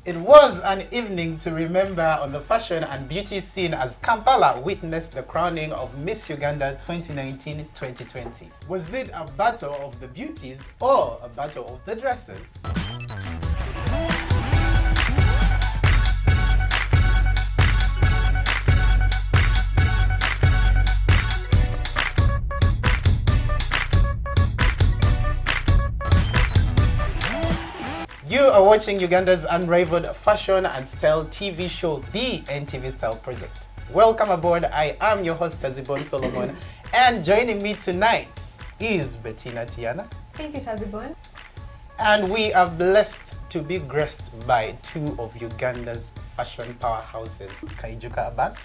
It was an evening to remember on the fashion and beauty scene as Kampala witnessed the crowning of Miss Uganda 2019-2020. Was it a battle of the beauties or a battle of the dresses? You are watching Uganda's unrivaled fashion and style TV show, the NTV STYLE Project. Welcome aboard. I am your host, Tazibon Solomon, and joining me tonight is Bettina Tiana. Thank you, Tazibon. And we are blessed to be graced by two of Uganda's fashion powerhouses, Kaijuka Abbas.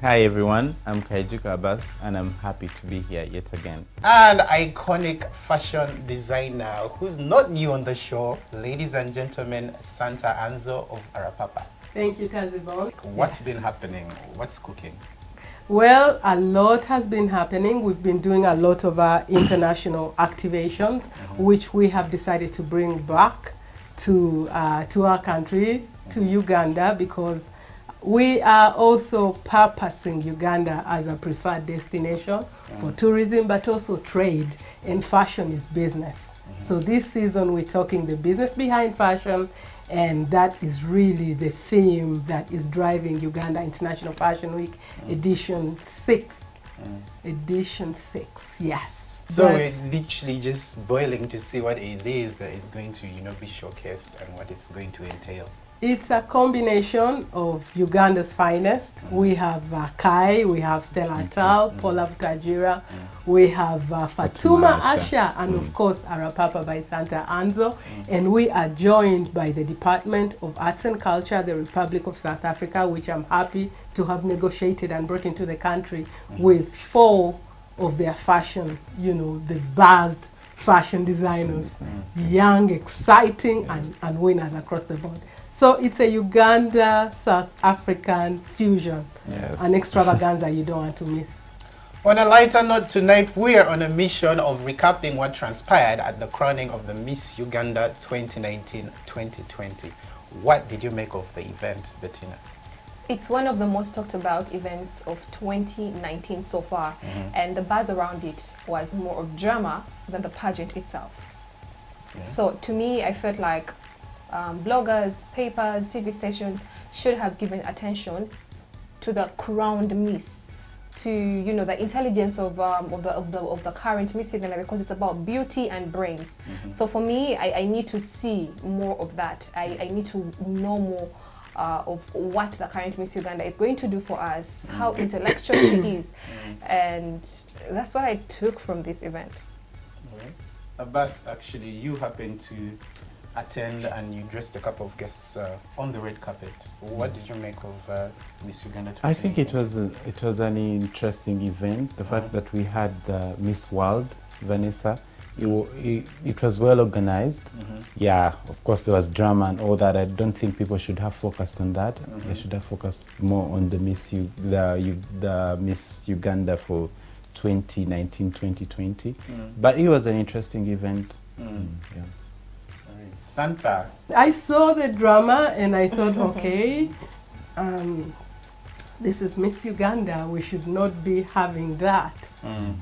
Hi everyone, I'm Kaijuka Abbas and I'm happy to be here yet again. And iconic fashion designer who's not new on the show, ladies and gentlemen, Santa Anzo of Arapapa. Thank you, Tazibon. What's been happening? What's cooking? Well, a lot has been happening. We've been doing a lot of our international activations, which we have decided to bring back to our country, to Uganda, because we are also purposing Uganda as a preferred destination for tourism, but also trade, and fashion is business. So this season we're talking the business behind fashion, and that is really the theme that is driving Uganda International Fashion Week edition 6. Edition 6, yes. So we're literally just boiling to see what it is that is going to, be showcased and what it's going to entail. It's a combination of Uganda's finest. We have Kai, we have Stella Tal, Paula Vutajira, we have Fatuma Asha, and of course Arapapa by Santa Anzo. And we are joined by the Department of Arts and Culture, the Republic of South Africa, which I'm happy to have negotiated and brought into the country with 4 of their fashion, the buzzed fashion designers, young, exciting, and winners across the board. So it's a Uganda-South African fusion, an extravaganza you don't want to miss. On a lighter note, tonight we are on a mission of recapping what transpired at the crowning of the Miss Uganda 2019-2020. What did you make of the event, Bettina? It's one of the most talked about events of 2019 so far, and the buzz around it was more of drama than the pageant itself. So to me, I felt like bloggers, papers, TV stations should have given attention to the crowned Miss, to the intelligence of the current Miss Uganda, because it's about beauty and brains. So for me, I need to see more of that. I need to know more of what the current Miss Uganda is going to do for us, how intellectual she is, and that's what I took from this event. Abbas, actually, you happened to attend and you dressed a couple of guests on the red carpet. What did you make of Miss Uganda 2019? I think it was an interesting event. The fact that we had Miss World, Vanessa, it was well organized. Yeah, of course there was drama and all that. I don't think people should have focused on that. They should have focused more on the Miss Uganda for 2019-2020. But it was an interesting event. Yeah. Santa. I saw the drama and I thought, okay, this is Miss Uganda, we should not be having that.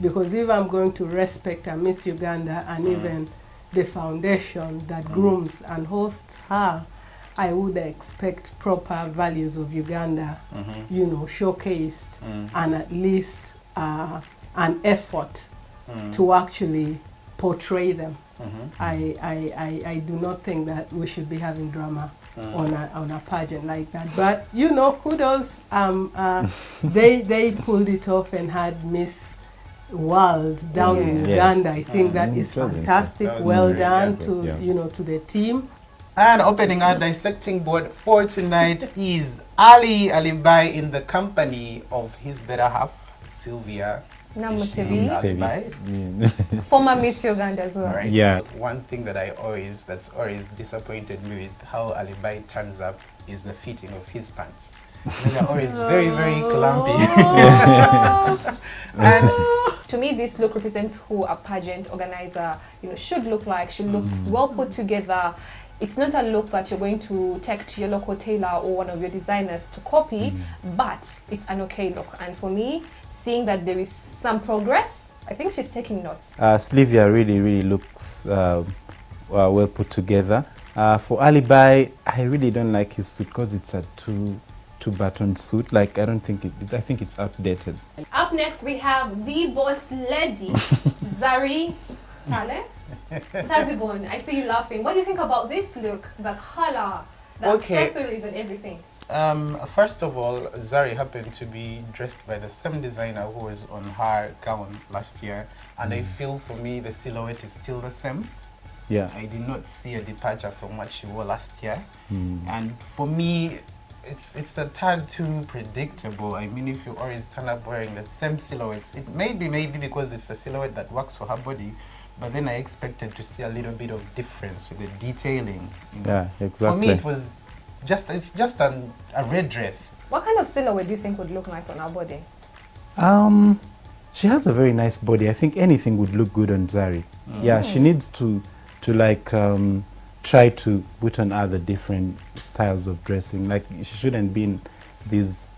Because if I'm going to respect a Miss Uganda and even the foundation that grooms and hosts her, I would expect proper values of Uganda, showcased, and at least an effort to actually portray them. I do not think that we should be having drama on a pageant like that. But kudos. They pulled it off and had Miss World down in Uganda. I think that is fantastic. Well done to to the team. And opening our dissecting board for tonight is Ali Alibai in the company of his better half, Sylvia. Former Miss Uganda as well. Right. Yeah. One thing that that's always disappointed me with how Alibai turns up is the fitting of his pants. They're always very, very clumpy. And to me, this look represents who a pageant organizer should look like. She looks well put together. it's not a look that you're going to take to your local tailor or one of your designers to copy, but it's an okay look. And for me, seeing that there is some progress, I think she's taking notes. Slivia really looks well put together. For Alibi, I really don't like his suit because it's a two-button suit. Like, I don't think I think it's outdated. Up next, we have the boss lady, Zari Tale. Tazibon, I see you laughing. What do you think about this look, the color, the accessories and everything? First of all, Zari happened to be dressed by the same designer who was on her gown last year, and I feel for me the silhouette is still the same. Yeah. I did not see a departure from what she wore last year, and for me, it's a tad too predictable. I mean, if you always turn up wearing the same silhouettes, it maybe because it's the silhouette that works for her body, but then I expected to see a little bit of difference with the detailing. You know? Yeah, exactly. For me, it's just a red dress. What kind of silhouette do you think would look nice on her body? She has a very nice body. I think anything would look good on Zari. Yeah, she needs to like try to put on other different styles of dressing. Like, she shouldn't be in this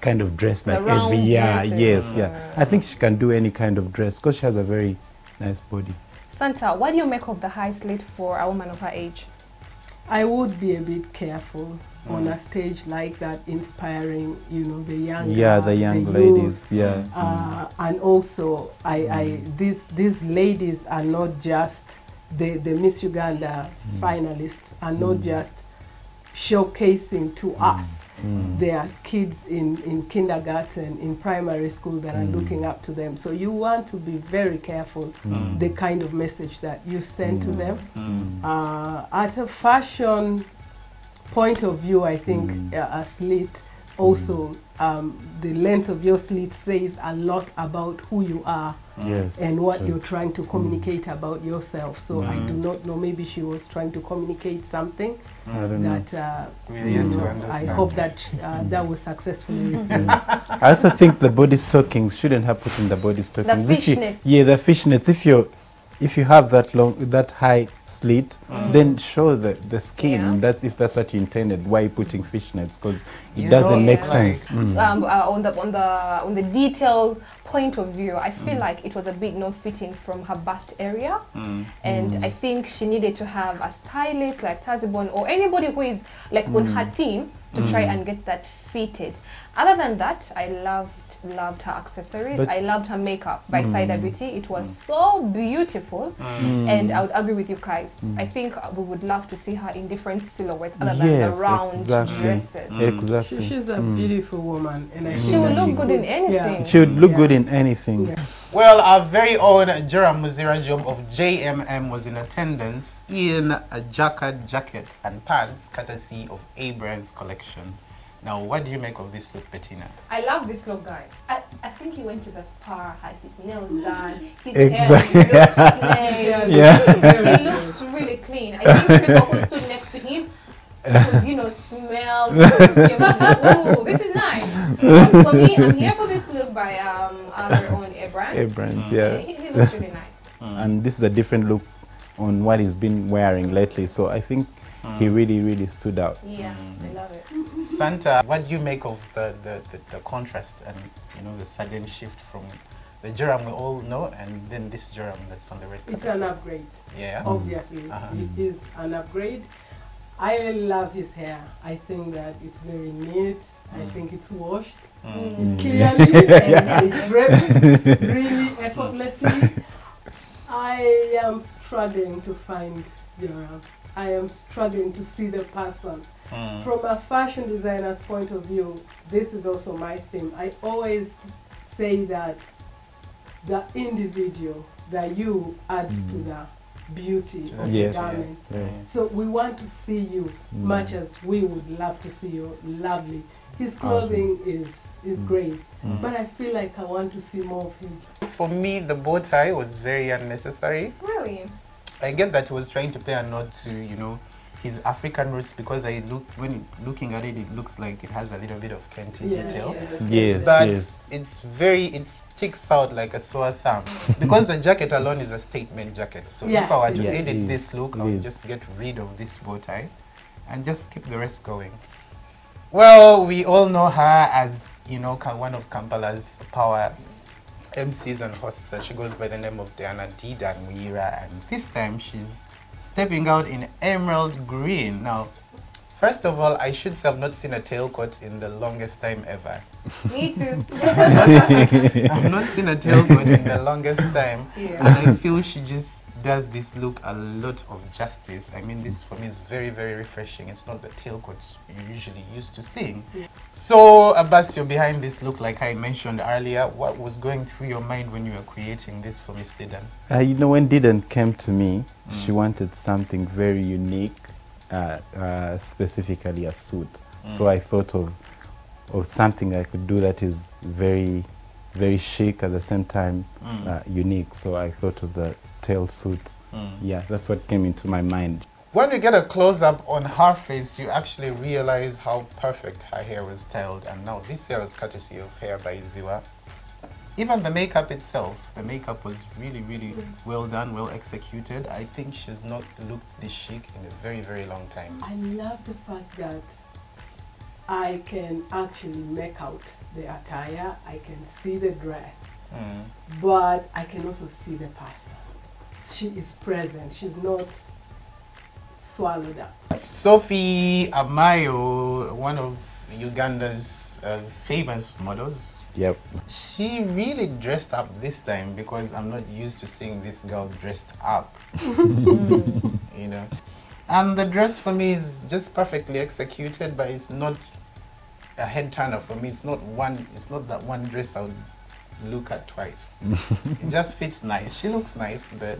kind of dress like every year. Yes, yeah. I think she can do any kind of dress because she has a very nice body. Santa, what do you make of the high slit for a woman of her age? I would be a bit careful on a stage like that, inspiring, you know, the young ladies. And also, these ladies are not just the Miss Uganda finalists, are not just showcasing to us. There are kids in kindergarten, in primary school that are looking up to them. So you want to be very careful the kind of message that you send to them. At a fashion point of view, I think a slit also, the length of your slit says a lot about who you are and what you're trying to communicate about yourself. So I do not know, maybe she was trying to communicate something that I hope that that was successfully received. I also think the body stockings shouldn't have put in the body stockings. The fishnets. The fishnets. If you have that high slit, then show the skin. That if that's what you intended. Why are you putting fishnets? Because it doesn't make sense. On the detail point of view, I feel like it was a bit non-fitting from her bust area, and I think she needed to have a stylist like Tazibon or anybody who is like on her team to try and get that fitted. Other than that, I loved her accessories. I loved her makeup by Saida Beauty. It was so beautiful, and I would agree with you guys. I think we would love to see her in different silhouettes other than the round dresses. Exactly. She's a beautiful woman, and I she would look good in anything. She would look good in anything. Well, our very own Joram Muzira Job of JMM was in attendance in a jacket and pants courtesy of Abrams collection. Now, what do you make of this look, Bettina? I love this look, guys. I think he went to the spa, had his nails done, his Exactly. hair looks slayed. He looks really clean. I think people who stood next to him could, you know, smell. Ooh, this is nice. For me, I'm here for this look by our own Abrams. Abrams, yeah. He looks really nice. And this is a different look on what he's been wearing lately. So I think he really stood out. Yeah, I love it. Santa, what do you make of the contrast and, you know, the sudden shift from the Joram we all know and then this Joram that's on the red carpet? It's an upgrade. Yeah. Obviously, it is an upgrade. I love his hair. I think that it's very neat. I think it's washed clearly and it drips really effortlessly. I am struggling to find Joram. I am struggling to see the person. From a fashion designer's point of view, this is also my theme. I always say that the individual, that you adds to the beauty of the garment. So we want to see you much as we would love to see you lovely. His clothing is great, but I feel like I want to see more of him. For me, the bow tie was very unnecessary. Really? I get that he was trying to pay a nod to, you know, his African roots, because when looking at it, it looks like it has a little bit of Kenti detail. Yes, But yes. it sticks out like a sore thumb. Because the jacket alone is a statement jacket. So Yes, if I were to it edit is. this look, It I would is. just get rid of this bow tie and just keep the rest going. Well, we all know her as, you know, one of Kampala's power MCs and hosts, and she goes by the name of Diana Dida Muira, and this time she's stepping out in emerald green. Now, first of all, I should say I've not seen a tailcoat in the longest time ever. Me too. I've not seen a tailcoat in the longest time. Yeah. And I feel she just does this look a lot of justice. I mean, this for me is very, very refreshing. It's not the tailcoats you're usually used to seeing. Yeah. So, Abbas, you're behind this look, like I mentioned earlier. What was going through your mind when you were creating this for Miss Didan? You know, when Didan came to me, she wanted something very unique, specifically a suit. So I thought of something I could do that is very, very chic at the same time unique. So I thought of the tail suit. Yeah, that's what came into my mind. When you get a close-up on her face, you actually realize how perfect her hair was styled. And now this hair was courtesy of Hair by Ziwa. Even the makeup itself, the makeup was really, really well done, well executed. I think she's not looked this chic in a very, very long time. I love the fact that I can actually make out the attire, I can see the dress, but I can also see the person. She is present, she's not swallowed up. Sophie Amayo, one of Uganda's famous models, Yep. she really dressed up this time, because I'm not used to seeing this girl dressed up. You know, and the dress for me is just perfectly executed, but it's not a head turner for me. It's not that one dress I would look at twice. It just fits nice. She looks nice, but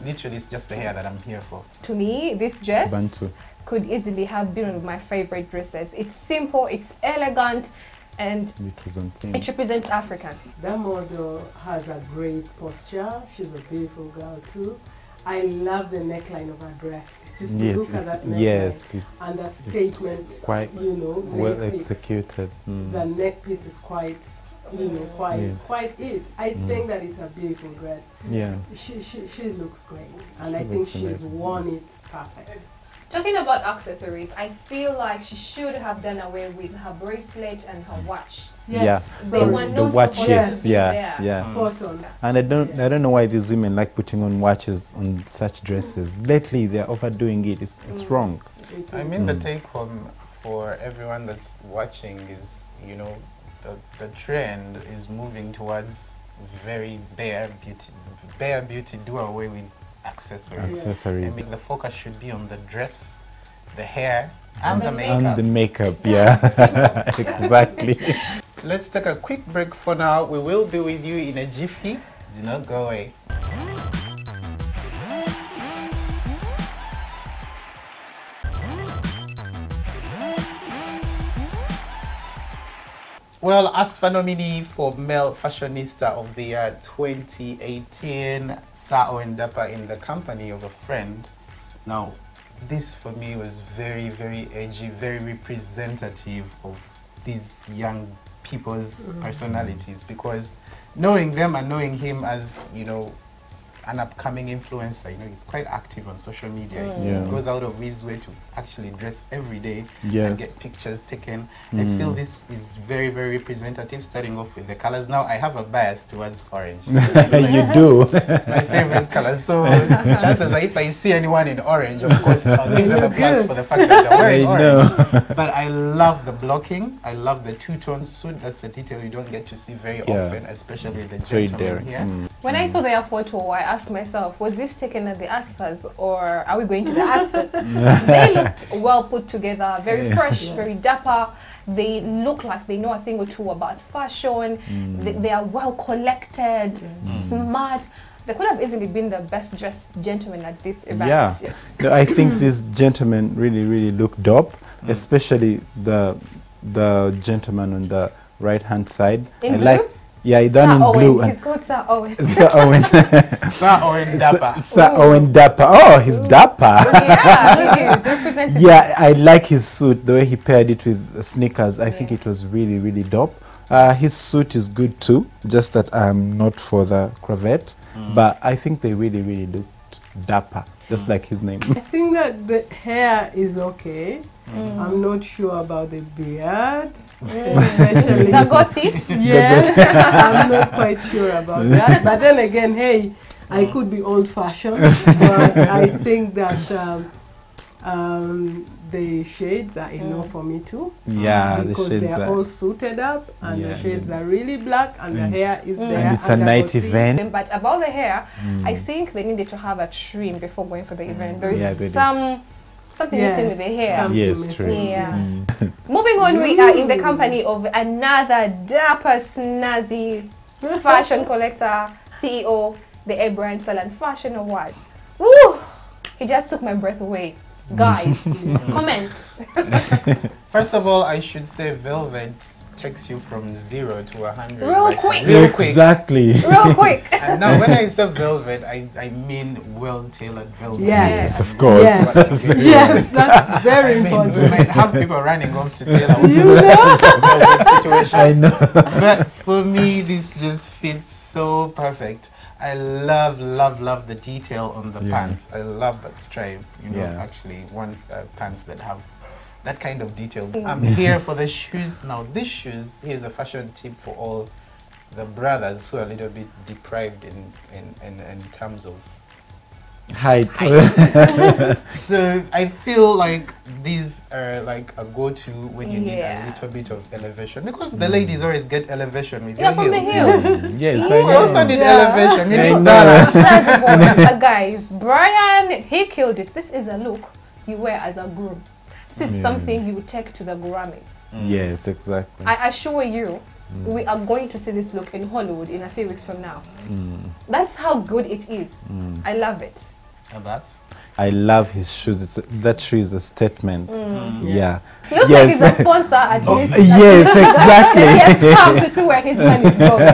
literally it's just the hair that I'm here for. To me, this dress Bantu. could easily have been one of my favorite dresses. It's simple, it's elegant, and It was on thing. it represents Africa. That model has a great posture, she's a beautiful girl too. I love the neckline of her dress. Just Yes, look at it's, that neckline. yes, it's And the statement, quite you know, well neck piece. executed. The neck piece is quite, you know, quite it. I think that it's a beautiful dress. Yeah. She looks great, and I She think looks she's amazing. worn it perfect. Talking about accessories, I feel like she should have done away with her bracelet and her watch. Yes, They The- were the not watches, supposed to be yeah, there. yeah. Spot on. And I don't know why these women like putting on watches on such dresses. Lately, they're overdoing it. It's wrong. I mean, the take home for everyone that's watching is, you know, the trend is moving towards very bare beauty, do away with accessories. Accessories. I mean, the focus should be on the dress, the hair, and the the makeup. And the makeup, yeah. Exactly. Let's take a quick break for now. We will be with you in a jiffy. Do not go away. Well, as for nominee for Male Fashionista of the Year 2018, Sao Ndapa in the company of a friend. Now, this for me was very, very edgy, very representative of these young people's personalities, because knowing them and knowing him as, you know, an upcoming influencer, you know, he's quite active on social media. Yeah. He goes out of his way to actually dress every day and get Yes. pictures taken. I feel this is very, very representative, starting off with the colors. Now, I have a bias towards orange. You do. It's my favorite color. So chances are if I see anyone in orange, of course, I'll give them a plus for the fact that they're wearing orange. But I love the blocking. I love the two-tone suit. That's a detail you don't get to see very often, especially the It's very gentlemen daring. here. When I saw their photo, I asked myself, was this taken at the Aspas or are we going to the Aspas? They looked well put together, very fresh, very dapper. They look like they know a thing or two about fashion. They are well collected, smart. They could have easily been the best dressed gentlemen at this event. Yeah. No, I think this gentleman really looked dope, especially the gentleman on the right hand side. In I blue? like, Yeah, he done in blue. He's called Sir Owen. Sir Owen. Sir Owen Dapper. Sir Owen Dapper. Oh, he's dapper. Yeah, he is representative. Yeah, I like his suit, the way he paired it with sneakers. I think it was really, really dope. His suit is good too, just that I'm not for the cravat. But I think they really, really looked dapper, just like his name. I think that the hair is okay. I'm not sure about the beard, especially. The goatee? Yes, I'm not quite sure about that. But then again, hey, I could be old-fashioned, but I think that the shades are enough for me too. Yeah, the because shades they're are all suited up, and Yeah, the shades are really black, and the hair is there. and it's a the night goatee. event. But about the hair, I think they needed to have a trim before going for the event. There is Yeah, they did. something missing with the hair. something Yes, missing. true. Yeah. Moving on, we are in the company of another dapper, snazzy fashion collector, CEO, the Abraham Salon Fashion Award. Woo! He just took my breath away. Guys, comment. First of all, I should say velvet takes you from 0 to 100. Real like, quick. Real quick. Exactly. Real quick. And now when I say velvet, I mean well-tailored velvet. Yes. Of course. Yes, yes, that's very I mean, we important. might have people running off to tailor You velvet situations. I know. But for me, this just fits so perfect. I love the detail on the pants. I love that stripe. You know, actually want pants that have that kind of detail. I'm here for the shoes. Now, these shoes, here's a fashion tip for all the brothers who are a little bit deprived in terms of Height. So I feel like these are like a go-to when you need a Yeah. little bit of elevation, because the ladies always get elevation with Yeah, your from the heels. heels. Yes, We also need elevation. You I need know. balance. Guys, Brian, he killed it. This is a look you wear as a groom. This is something you take to the Grammys. Yes, exactly. I assure you, we are going to see this look in Hollywood in a few weeks from now. That's how good it is. I love it. And that's I love his shoes. That shoe is a statement. Yeah. He looks Yes. like he's a sponsor at least. Yes, exactly. He has come to see where his money is going.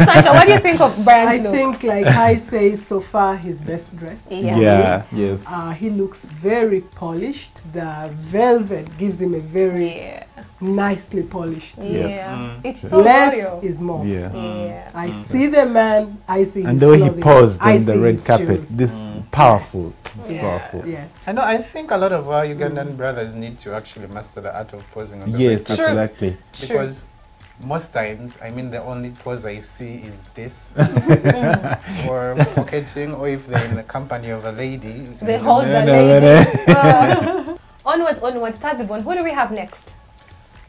Sandra, what do you think of Brian's I look? think, like I say, so far he's best dressed. Yeah. Yes. He looks very polished. The velvet gives him a very nicely polished look. Yeah. It's so Less royal. is more. Yeah. Yeah. I see the man, I see And his the way he clothing, posed I on the see red his carpet, shoes. this powerful. It's Yeah, powerful. yes. I know. I think a lot of our Ugandan brothers need to actually master the art of posing on the Yes, red carpet, exactly. because most times, I mean, the only pose I see is this, or pocketing, or if they're in the company of a lady. They just- hold the No, lady. Onwards, Tazibon. Who do we have next?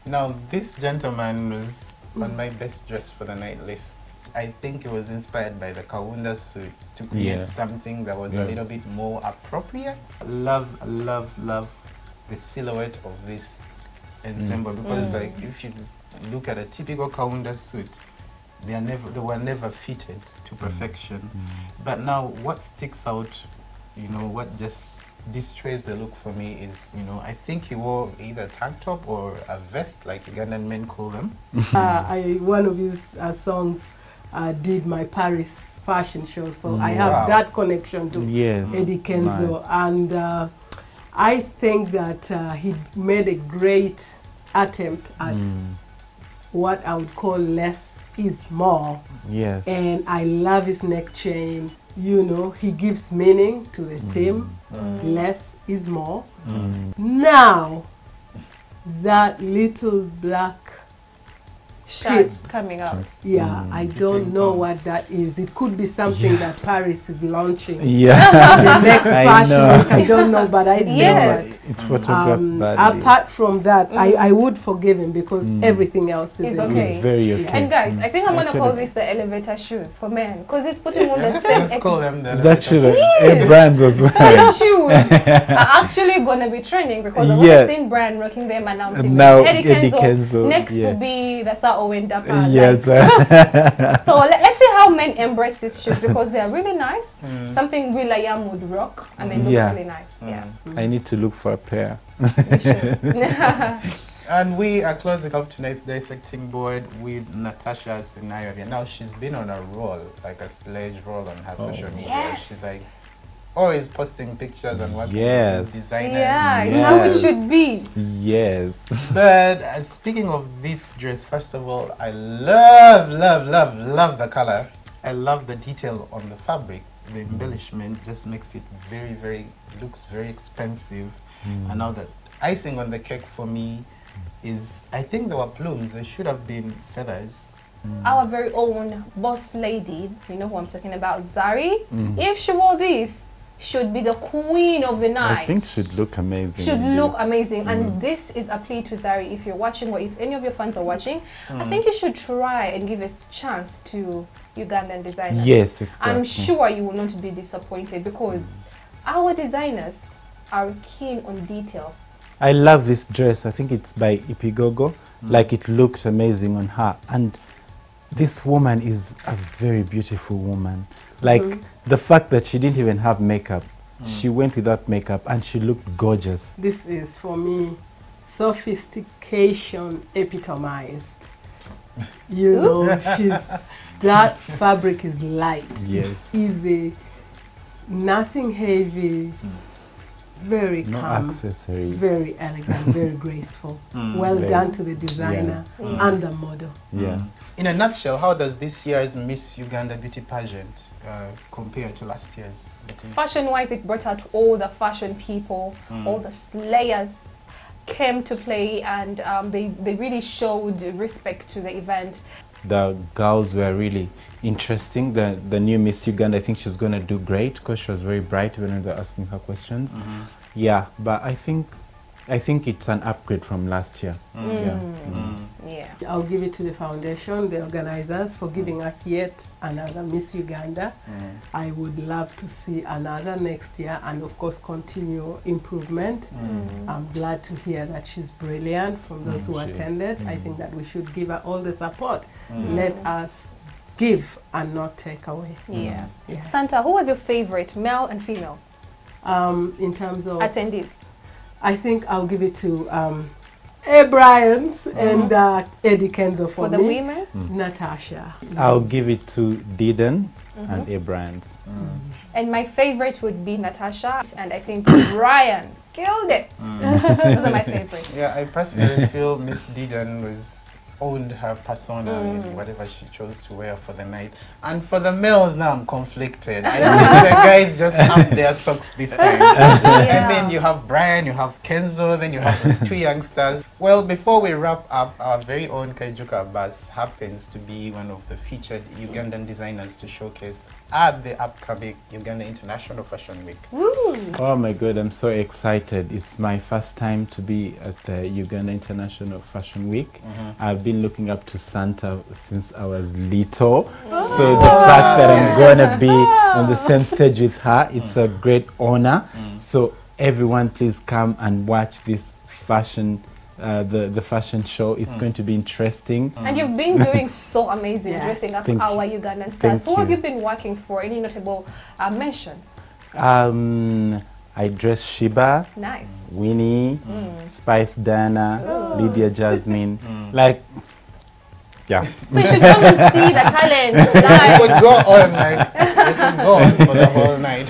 Now, this gentleman was on my best dress for the night list. I think it was inspired by the Kaunda suit to create something that was a little bit more appropriate. Love the silhouette of this ensemble, because like if you look at a typical Kaunda suit, they were never fitted to perfection. But now what sticks out, you know, what just destroys the look for me is, you know, I think he wore either tank top or a vest, like Ugandan men call them. One of his songs did my Paris fashion show, so I Wow. have that connection to Yes. Eddie Kenzo, Nice. and I think that he made a great attempt at what I would call less is more. Yes. And I love his neck chain. You know, he gives meaning to the theme. Less is more. Now, that little black Shirt coming out. yeah, I don't know what that is. It could be something that Paris is launching. Yeah. The next I fashion know. week, I don't know, but I know Yes. that. It photographed badly. Apart from that, I would forgive him because everything else is It's in okay. It's very okay. And guys, I think I'm gonna call Actually- this the elevator shoes for men, because he's putting on the same Let's call them the It's actually a brand as well. These shoes are actually gonna be trending, because I've Yeah. only seen Brian rocking them announcing Now, Eddie Eddie Kenzo. Kenzo, Next yeah. to be the Sir Owen Dapper. Yeah, like. So let's see how men embrace these shoes, because they are really nice. Something Will I Am would rock, and they look Yeah. really nice. Yeah. I need to look for a pair. You should. And we are closing off tonight's dissecting board with Natasha Sinayovia. Now, she's been on a roll, like a sledge roll on her social media. Yes. She's like always posting pictures and working Yes. with designers. Yeah, Yes. it's how it should be. Yes. But speaking of this dress, first of all, I love the color. I love the detail on the fabric. The embellishment just makes it looks very expensive. And now the icing on the cake for me is, I think there were plumes. There should have been feathers. Our very own boss lady, you know who I'm talking about, Zari. If she wore this, should be the queen of the night. I think should look amazing. Should in look this. amazing. And this is a plea to Zari. If you're watching, or if any of your fans are watching, I think you should try and give a chance to Ugandan designers. Yes, exactly. I'm sure you will not be disappointed, because our designers are keen on detail. I love this dress. I think it's by Ipigogo. Like, it looked amazing on her. And this woman is a very beautiful woman. Like, the fact that she didn't even have makeup. She went without makeup and she looked gorgeous. This is, for me, sophistication epitomized. You know, that fabric is light. Yes. It's easy, nothing heavy, very No calm, accessory. very elegant, very graceful. Well Very- done to the designer and the model. Yeah. In a nutshell, how does this year's Miss Uganda beauty pageant compare to last year's? Fashion-wise, it brought out all the fashion people, all the slayers came to play, and they really showed respect to the event. The girls were really interesting. The new Miss Uganda, I think she's going to do great because she was very bright when they were asking her questions. Yeah, but I think it's an upgrade from last year. Yeah. I'll give it to the foundation, the organizers, for giving us yet another Miss Uganda. I would love to see another next year, and of course continue improvement. I'm glad to hear that she's brilliant from those who She is. attended. I think that we should give her all the support. Let us give and not take away. Yeah. Yes. Santa, who was your favorite, male and female In terms of, attendees? I think I'll give it to A. Bryans and Eddie Kenzo For for the me. women? Natasha. I'll give it to Diden and Abrams. And my favorite would be Natasha, and I think Ryan killed it. Those are my favorite. Yeah, I personally feel Miss Diden owned her persona in whatever she chose to wear for the night. And for the males, now I'm conflicted. I think the guys just have their socks this time. I mean, you have Brian, you have Kenzo, then you have these two youngsters. Well, before we wrap up, our very own Kaijuka Abbas happens to be one of the featured Ugandan designers to showcase at the upcoming Uganda International Fashion Week. Woo! Oh my God, I'm so excited. It's my first time to be at the Uganda International Fashion Week. I've been looking up to Santa since I was little. So the fact that I'm going to be on the same stage with her, it's a great honor. So everyone, please come and watch this fashion the fashion show. It's going to be interesting. And you've been doing so amazing, Yes. dressing up Thank our you. Ugandan Thank stars. Who have you. you been working for? Any notable mentions? I dress Shiba, Nice. Winnie, Spice Diana, Lydia Jasmine. Like, yeah. So you should come and see the talent. We Guys. could go on, like, we could go on for the whole night.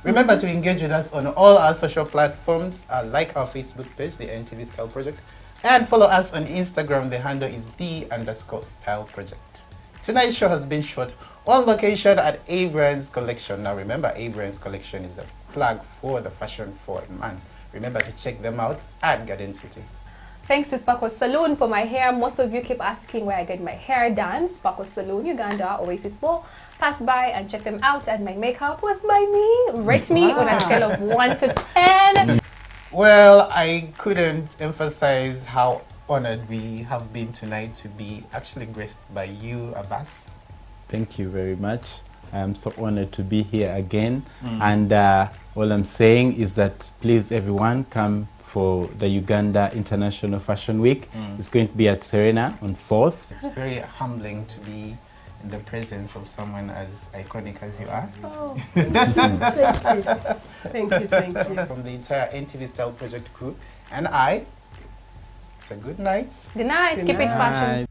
Remember to engage with us on all our social platforms, like our Facebook page, the NTV STYLE Project, and follow us on Instagram. The handle is _STYLE Project. Tonight's show has been shot on location at Abrams Collection. Now remember, Abrams Collection is a plug for the Fashion Forward Month. Remember to check them out at Garden City. Thanks to Sparkle Salon for my hair. Most of you keep asking where I get my hair done. Sparkle Salon, Uganda, Oasis Ball. Pass by and check them out. And my makeup was by me. Rate me on a scale of 1 to 10. Well, I couldn't emphasize how honored we have been tonight to be actually graced by you, Abbas. Thank you very much. I am so honored to be here again. And all I'm saying is that please, everyone, come for the Uganda International Fashion Week. It's going to be at Serena on 4th. It's very humbling to be in the presence of someone as iconic as you are. Oh, thank you. Thank you. From the entire NTV STYLE Project crew, and I So good night. Good night. Good Keep it night. fashion.